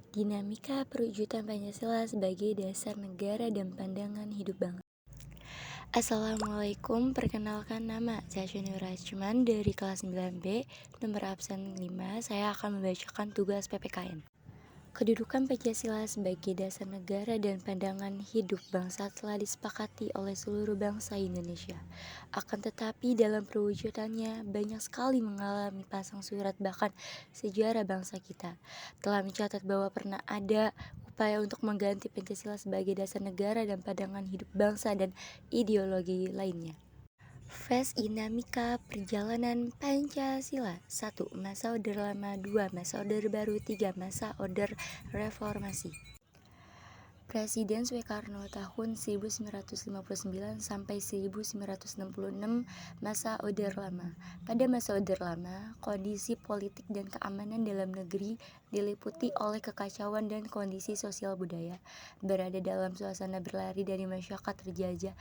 Dinamika perwujudan Pancasila sebagai dasar negara dan pandangan hidup bangsa. Assalamualaikum, perkenalkan nama saya Syahnu Rajman dari kelas 9B, nomor absen 5. Saya akan membacakan tugas PPKN. Kedudukan Pancasila sebagai dasar negara dan pandangan hidup bangsa telah disepakati oleh seluruh bangsa Indonesia. Akan tetapi dalam perwujudannya banyak sekali mengalami pasang surut, bahkan sejarah bangsa kita telah mencatat bahwa pernah ada upaya untuk mengganti Pancasila sebagai dasar negara dan pandangan hidup bangsa dan ideologi lainnya. Fase dinamika perjalanan Pancasila. 1. Masa Orde Lama. 2. Masa Orde Baru. 3. Masa Orde Reformasi. Presiden Soekarno tahun 1959 sampai 1966, masa Orde Lama. Pada masa Orde Lama, kondisi politik dan keamanan dalam negeri diliputi oleh kekacauan dan kondisi sosial budaya berada dalam suasana berlari dari masyarakat terjajah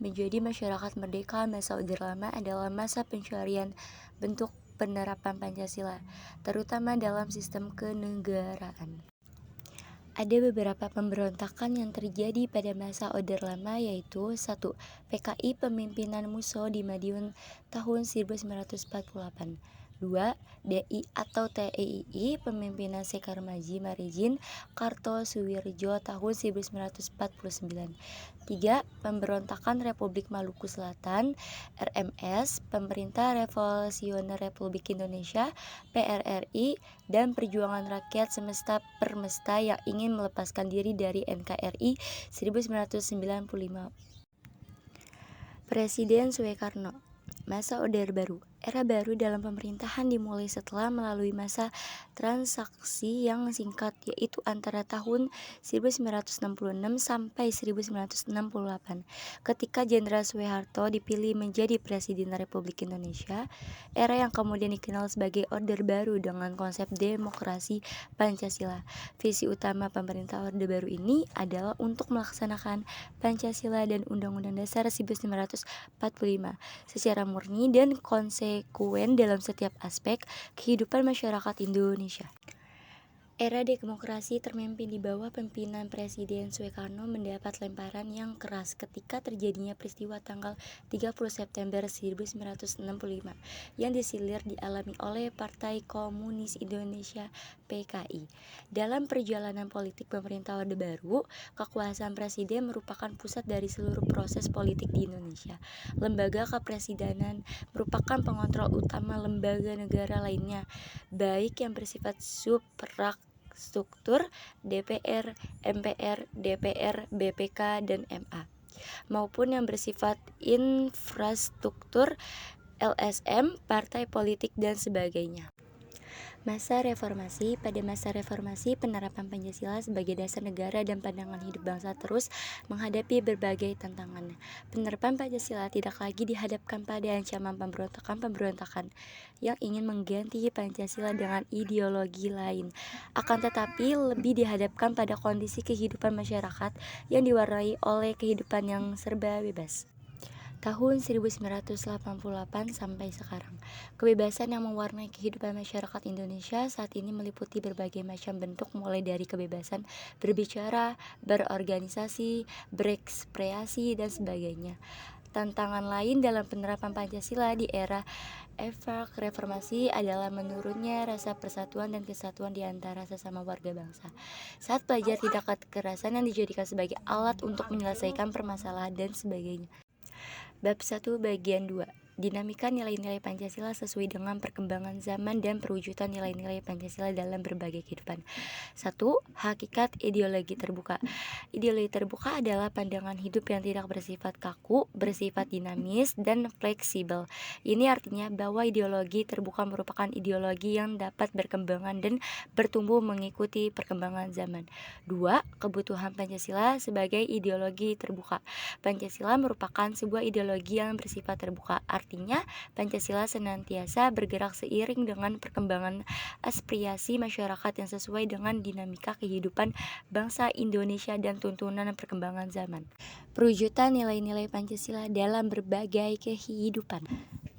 menjadi masyarakat merdeka. Masa Orde Lama adalah masa pencarian bentuk penerapan Pancasila, terutama dalam sistem kenegaraan. Ada beberapa pemberontakan yang terjadi pada masa Orde Lama, yaitu 1. PKI pemimpinan Musso di Madiun tahun 1948. 2. DI atau TII pemimpinan Sekar Maji Marijin Kartosuwirjo tahun 1949. 3. Pemberontakan Republik Maluku Selatan RMS, Pemerintah Revolusioner Republik Indonesia PRRI, dan Perjuangan Rakyat Semesta Permesta yang ingin melepaskan diri dari NKRI 1995. Presiden Soekarno. Masa Orde Baru. Era baru dalam pemerintahan dimulai setelah melalui masa transaksi yang singkat, yaitu antara tahun 1966 sampai 1968, ketika Jenderal Soeharto dipilih menjadi Presiden Republik Indonesia. Era yang kemudian dikenal sebagai Orde Baru dengan konsep demokrasi Pancasila. Visi utama pemerintah Orde Baru ini adalah untuk melaksanakan Pancasila dan Undang-Undang Dasar 1945 secara murni dan konsekuen dalam setiap aspek kehidupan masyarakat Indonesia. Era demokrasi termimpin di bawah pimpinan Presiden Soekarno mendapat lemparan yang keras ketika terjadinya peristiwa tanggal 30 September 1965 yang disilir dialami oleh Partai Komunis Indonesia PKI. Dalam perjalanan politik pemerintah Orde Baru, kekuasaan presiden merupakan pusat dari seluruh proses politik di Indonesia. Lembaga kepresidenan merupakan pengontrol utama lembaga negara lainnya, baik yang bersifat struktur DPR, MPR, DPR, BPK, dan MA, maupun yang bersifat infrastruktur LSM, partai politik, dan sebagainya. Masa reformasi. Pada masa reformasi, penerapan Pancasila sebagai dasar negara dan pandangan hidup bangsa terus menghadapi berbagai tantangan. Penerapan Pancasila tidak lagi dihadapkan pada ancaman pemberontakan yang ingin mengganti Pancasila dengan ideologi lain, akan tetapi lebih dihadapkan pada kondisi kehidupan masyarakat yang diwarnai oleh kehidupan yang serba bebas. Tahun 1988 sampai sekarang, kebebasan yang mewarnai kehidupan masyarakat Indonesia saat ini meliputi berbagai macam bentuk, mulai dari kebebasan berbicara, berorganisasi, berekspresi, dan sebagainya. Tantangan lain dalam penerapan Pancasila di era reformasi adalah menurunnya rasa persatuan dan kesatuan di antara sesama warga bangsa saat pelajar tindakan kekerasan yang dijadikan sebagai alat untuk menyelesaikan permasalahan dan sebagainya. Bab 1 bagian 2. Dinamika nilai-nilai Pancasila sesuai dengan perkembangan zaman dan perwujudan nilai-nilai Pancasila dalam berbagai kehidupan. 1. Hakikat ideologi terbuka. Ideologi terbuka adalah pandangan hidup yang tidak bersifat kaku, bersifat dinamis, dan fleksibel. Ini artinya bahwa ideologi terbuka merupakan ideologi yang dapat berkembang dan bertumbuh mengikuti perkembangan zaman. 2. Kebutuhan Pancasila sebagai ideologi terbuka. Pancasila merupakan sebuah ideologi yang bersifat terbuka. Artinya, Pancasila senantiasa bergerak seiring dengan perkembangan aspirasi masyarakat yang sesuai dengan dinamika kehidupan bangsa Indonesia dan tuntunan perkembangan zaman. Perwujudan nilai-nilai Pancasila dalam berbagai kehidupan.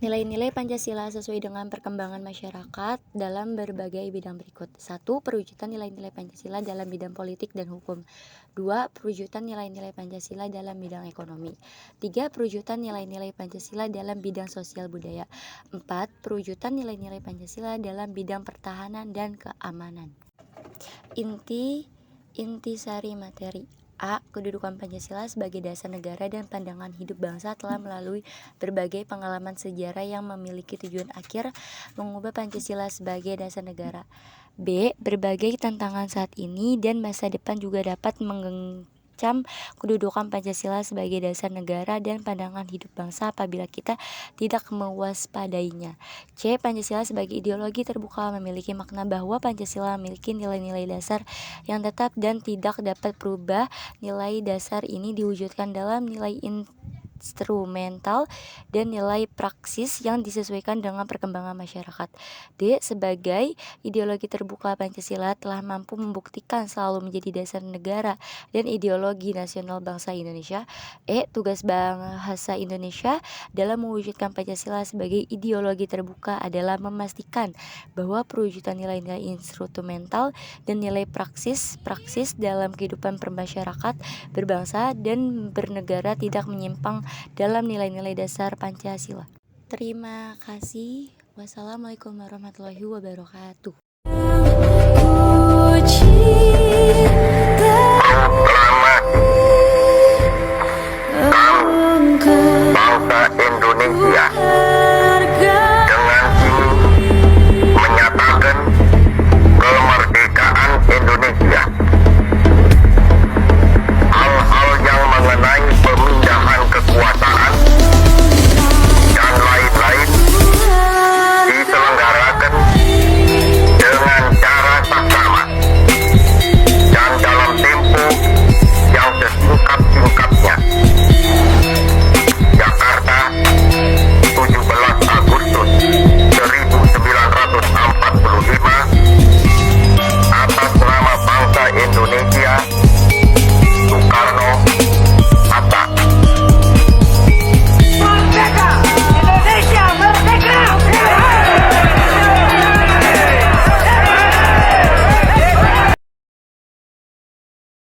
Nilai-nilai Pancasila sesuai dengan perkembangan masyarakat dalam berbagai bidang berikut. 1. Perwujudan nilai-nilai Pancasila dalam bidang politik dan hukum. 2. Perwujudan nilai-nilai Pancasila dalam bidang ekonomi. 3. Perwujudan nilai-nilai Pancasila dalam bidang sosial budaya. 4. Perwujudan nilai-nilai Pancasila dalam bidang pertahanan dan keamanan. Intisari materi. A. Kedudukan Pancasila sebagai dasar negara dan pandangan hidup bangsa telah melalui berbagai pengalaman sejarah yang memiliki tujuan akhir mengubah Pancasila sebagai dasar negara. B. Berbagai tantangan saat ini dan masa depan juga dapat mengancam kedudukan Pancasila sebagai dasar negara dan pandangan hidup bangsa apabila kita tidak mewaspadainya. C. Pancasila sebagai ideologi terbuka memiliki makna bahwa Pancasila memiliki nilai-nilai dasar yang tetap dan tidak dapat berubah. Nilai dasar ini diwujudkan dalam nilai instrumental dan nilai praksis yang disesuaikan dengan perkembangan masyarakat. D. Sebagai ideologi terbuka, Pancasila telah mampu membuktikan selalu menjadi dasar negara dan ideologi nasional bangsa Indonesia. E. Tugas bahasa Indonesia dalam mewujudkan Pancasila sebagai ideologi terbuka adalah memastikan bahwa perwujudan nilai-nilai instrumental dan nilai praksis dalam kehidupan bermasyarakat, berbangsa, dan bernegara tidak menyimpang dalam nilai-nilai dasar Pancasila. Terima kasih. Wassalamualaikum warahmatullahi wabarakatuh.